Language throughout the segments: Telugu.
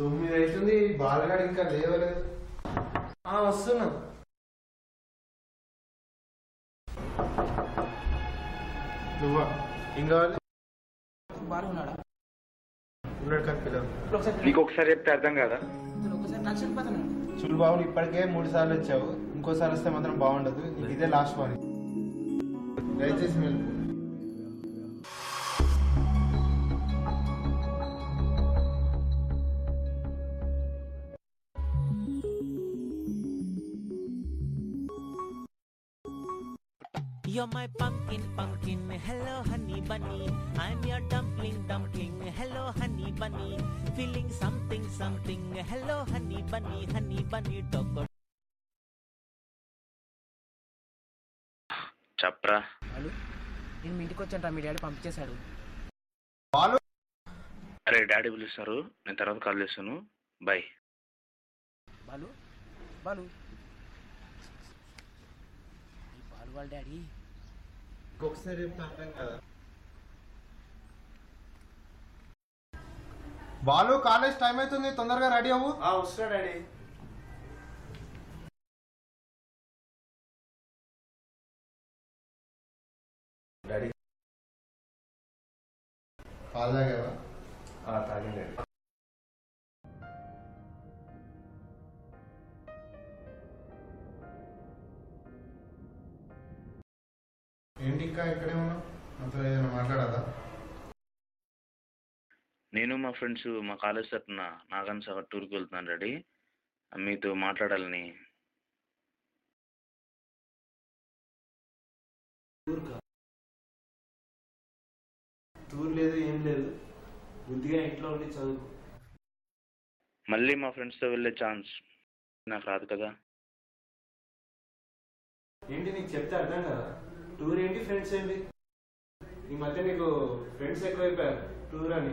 9 అవుతుంది, బాలగాడు ఇంకా లేవలేదు. వస్తున్నా. నువ్వా? ఏం కావాలి? బాలు ఉన్నాడా? ఉన్నాడు కానీ పిల్లలు. నీకు ఒకసారి చెప్తే అర్థం కదా. చూడు బాబు, ఇప్పటికే 3 సార్లు వచ్చావు, ఇంకోసారి వస్తే మాత్రం బాగుండదు. ఇదే లాస్ట్ వార్నింగ్. దయచేసి మీరు You're my pumpkin, pumpkin, hello honey bunny. I'm your dumpling, dumpling, hello honey bunny. Feeling something, something, hello honey bunny, dog. చెప్పరా. బాలు, నేను మీ ఇంటికి వచ్చాను, మీ డాడీ పంపించేశాడు. బాలు, అరే డాడీ పిలుస్తారు, నేను తర్వాత కాల్ చేస్తాను. బాయ్. బాలు బాలు బాలు వాళ్ళ డాడీ. ఇంకొకసారి చెప్తే అర్థం కదా. బాలు, కాలేజ్ టైం అవుతుంది, తొందరగా రెడీ అవ్వు. వస్తున్నా డాడీ. డాడీ పాలు తాగావా? తాగింది. ఏంటి ఇంకా ఇక్కడే ఉన్నావు? నాతో ఏదైనా మాట్లాడాలా? నేను మా ఫ్రెండ్స్ మా కాలేజ్ తరఫున నాగన్ సాగర్ టూర్కి వెళ్తున్నాను డాడీ. మీతో మాట్లాడాలని. టూర్ లేదు, ఏం లేదు, బుద్ధిగా ఇంట్లో ఉండి చదువుకో. మళ్ళీ మా ఫ్రెండ్స్తో వెళ్ళే ఛాన్స్ నాకు రాదు కదా. ఏంటి నీకు చెప్తే అర్థం కదా. టూర్ ఏంటి, ఫ్రెండ్స్ ఏంటి? ఈ మధ్య నీకు ఫ్రెండ్స్ ఎక్కువైపోయారు టూర్ అని.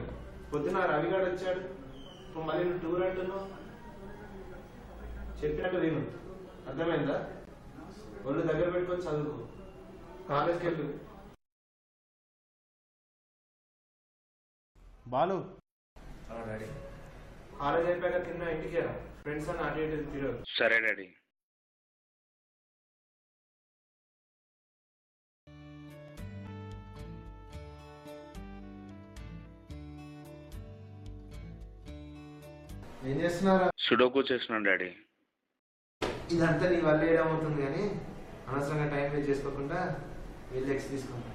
పొద్దున రవిగాడు వచ్చాడు, ఇప్పుడు మళ్ళీ నువ్వు టూర్ అంటున్నావు. చెప్పినట్టు విను, అర్థమైందా? ఒళ్ళు దగ్గర పెట్టుకొని చదువుకో, కాలేజ్కి వెళ్ళు. బాలు, డాడీ కాలేజ్ అయిపోయాక తిన్న ఇంటికి రా, ఫ్రెండ్స్ అని అటు ఇటు తిరగదు. సరే డాడీ. ఏం చేస్తున్నారా? సుడోకు చేస్తున్నాను డాడీ. ఇదంతా నీ వల్ల ఏడవుతుంది, కానీ అనవసరంగా టైం వేస్ట్ చేసుకోకుండా వెళ్ళి ఎక్స్ తీసుకుంటా.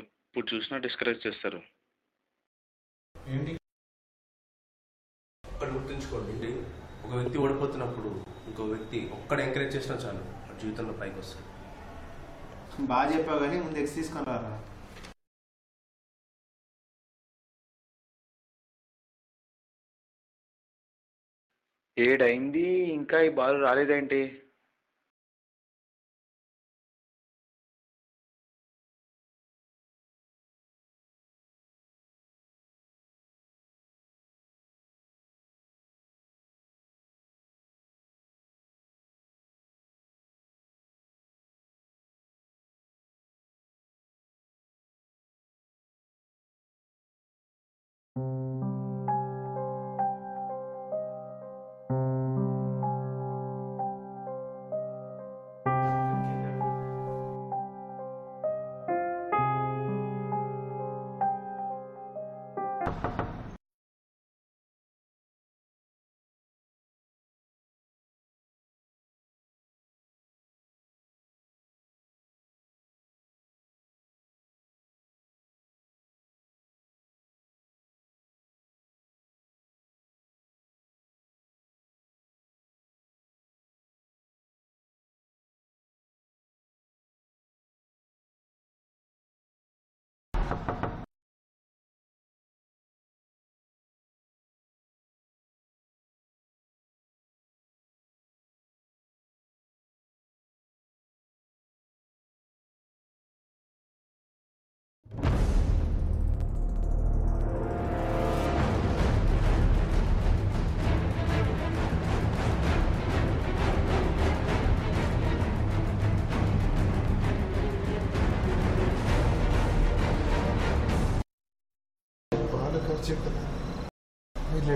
ఎప్పుడు చూసినా డిస్కరేజ్ చేస్తారు. ఏంటి? ఒక్కటి గుర్తుంచుకోండి, ఒక వ్యక్తి ఓడిపోతున్నప్పుడు ఇంకో వ్యక్తి ఒక్కడ ఎంకరేజ్ చేసినా చాలు, జీవితంలో పైకి వస్తాడు. బాగా చెప్పావు, కానీ ముందు ఎక్స్ తీసుకొని రారా. ఏడైంది, ఇంకా ఈ బాల్ రాలేదేంటి?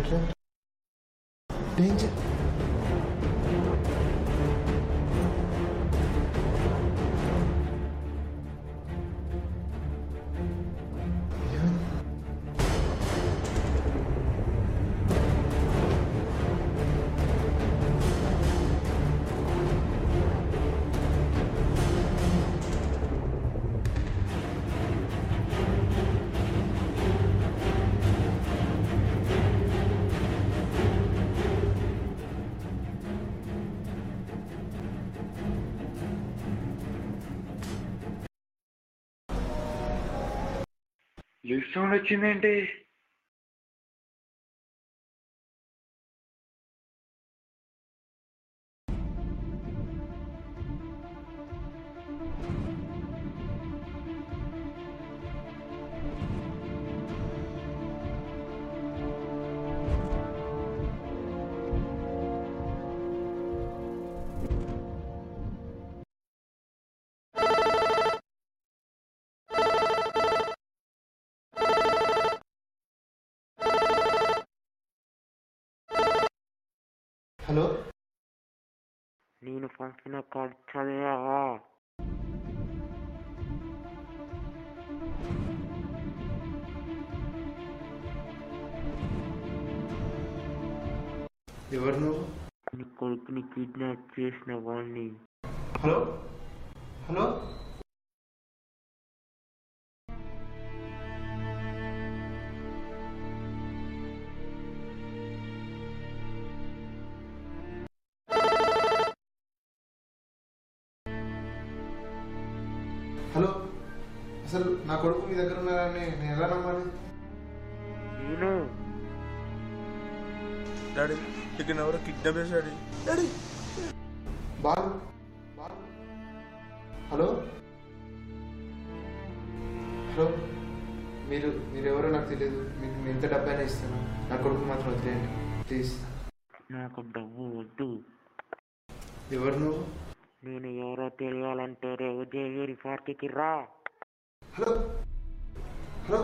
ఎట్లా డేంజర్. లిఫ్ట్ సౌండ్ వచ్చిందేంటి? హలో, నేను పంపిన కార్డు చదివావా? ఎవరు నువ్వు? నీ కొడుకుని కిడ్నాప్ చేసిన వాడిని. Hello hello, hello. అసలు నా కొడుకు మీ దగ్గర ఉన్నారని నేను ఎలా నమ్మాలి? నేను డాడీ ఇక్కడ ఎవరో కిడ్నాప్ చేశాడు daddy. Balu Balu. Hello hello, మీరెవరో నాకు తెలియదు. మీకు ఎంత డబ్బైనా ఇస్తాను, నా కొడుకు మాత్రం వదిలేయండి ప్లీజ్. నాకు డబ్బు వద్దు. ఎవరు నువ్వు? నేను ఎవరో తెలియాలంటే రేపు ఉదయగిరి పార్టీకి రా. హలో హలో,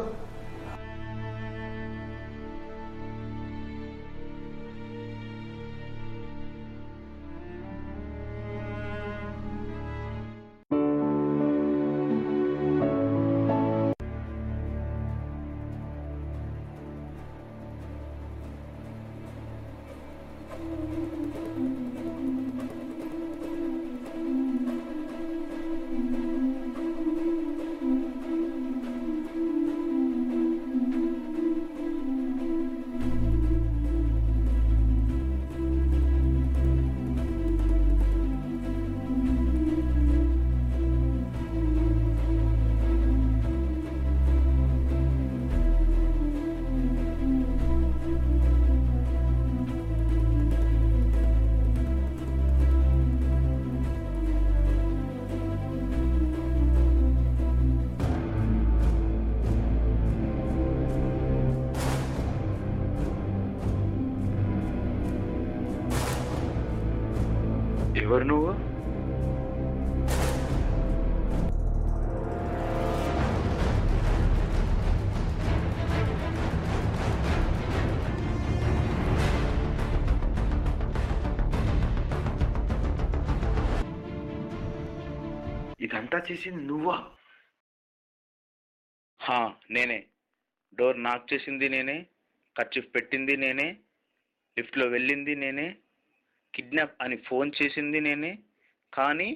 ఎవరు నువ్వు? ఇదంతా చేసింది నువ్వా? నేనే. డోర్ నాక్ చేసింది నేనే, కర్చీఫ్ పెట్టింది నేనే, లిఫ్ట్లో వెళ్ళింది నేనే, కిడ్నాప్ అని ఫోన్ చేసింది నేనే. కానీ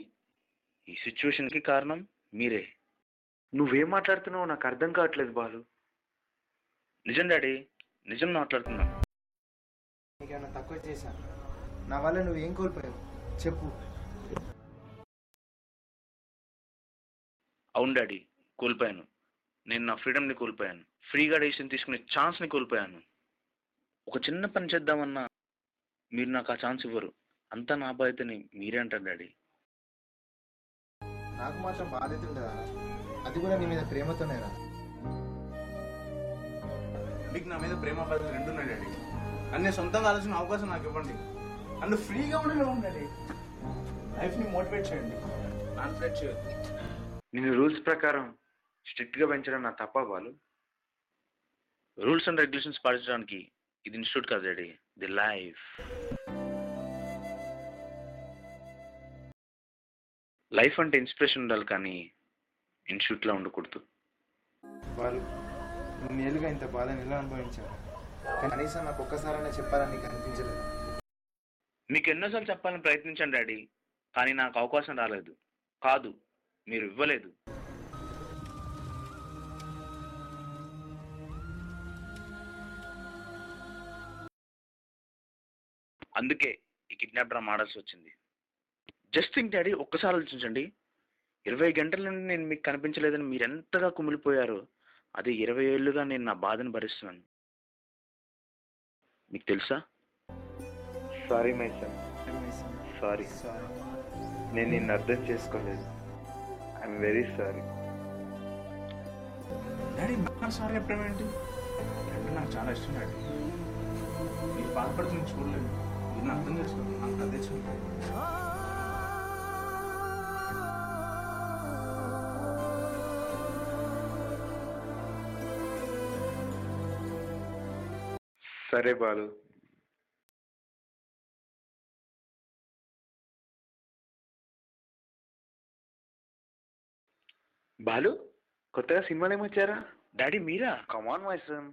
ఈ సిచ్యువేషన్కి కారణం మీరే. నువ్వేం మాట్లాడుతున్నావు నాకు అర్థం కావట్లేదు బాలు. నిజం డాడీ, నిజం మాట్లాడుతున్నా. నీకేమన్నా తక్కువ చేశాను? నా వల్ల నువ్వేం కోల్పోయావు చెప్పు. అవును డాడీ, కోల్పోయాను. నేను నా ఫ్రీడమ్ని కోల్పోయాను, ఫ్రీగా డెసిషన్ తీసుకునే ఛాన్స్ని కోల్పోయాను. ఒక చిన్న పని చేద్దామన్నా మీరు నాకు ఆ ఛాన్స్ ఇవ్వరు. అంతా నా బాధ్యతని మీరే అంటారు డాడీ. నాకు మాత్రం బాధ్యత ఉండదా? అది కూడా నీ మీద ప్రేమతోనేరా? మీకు నా మీద ప్రేమ బాధ్యత రెండు ఉన్నాయి డాడీ. నన్ను సొంతంగా ఆలోచన అవకాశం నాకు ఇవ్వండి. నన్ను ఫ్రీగా ఉండేవాడిని డాడీ. లైఫ్ని మోటివేట్ చేయండి, కాన్ఫిడెంట్ చేయొద్దు. నేను రూల్స్ ప్రకారం స్ట్రిక్ట్గా పెంచడం నా తప్ప బాలు? రూల్స్ అండ్ రెగ్యులేషన్స్ పాటించడానికి ఇది ఇన్స్టిట్యూట్ కాదు డాడీ, ది లైఫ్. లైఫ్ అంటే ఇన్స్పిరేషన్ ఉండాలి కానీ ఇన్స్టిట్యూట్లో ఉండకూడదు. వాళ్ళు నేలుగా ఇంత బాధని ఎలా అనుభవించారు? కనీసం నాకు ఒక్కసారైనా చెప్పాలని నీకు అనిపించలేదు? మీకు ఎన్నోసార్లు చెప్పాలని ప్రయత్నించాను డాడీ, కానీ నాకు అవకాశం రాలేదు. కాదు, మీరు ఇవ్వలేదు. అందుకే ఈ కిడ్నాప్ డ్రామా ఆడాల్సి వచ్చింది. జస్ట్ థింక్ డాడీ, ఒక్కసారి ఆలోచించండి. 20 గంటల నుండి నేను మీకు కనిపించలేదని మీరు ఎంతగా కుమిలిపోయారో, అదే 20 ఏళ్ళుగా నేను నా బాధను భరిస్తున్నాను. మీకు తెలుసా? Sorry my son, sorry. నేను నిన్ను అర్థం చేసుకోలేదు. I'm very sorry. డాడీ నాకు సారీ చెప్పడం ఏంటి? అంటే నాకు చాలా ఇష్టం డాడీ. మీరు బాధపడుతుంది చూడలేదు, మీరు అర్థం చేసుకోండి, నాకు అదే చూడండి. సరే బాలు. బాలు, కొత్తగా సినిమాలు ఏమొచ్చారా? డాడీ మీరా? Come on my sun.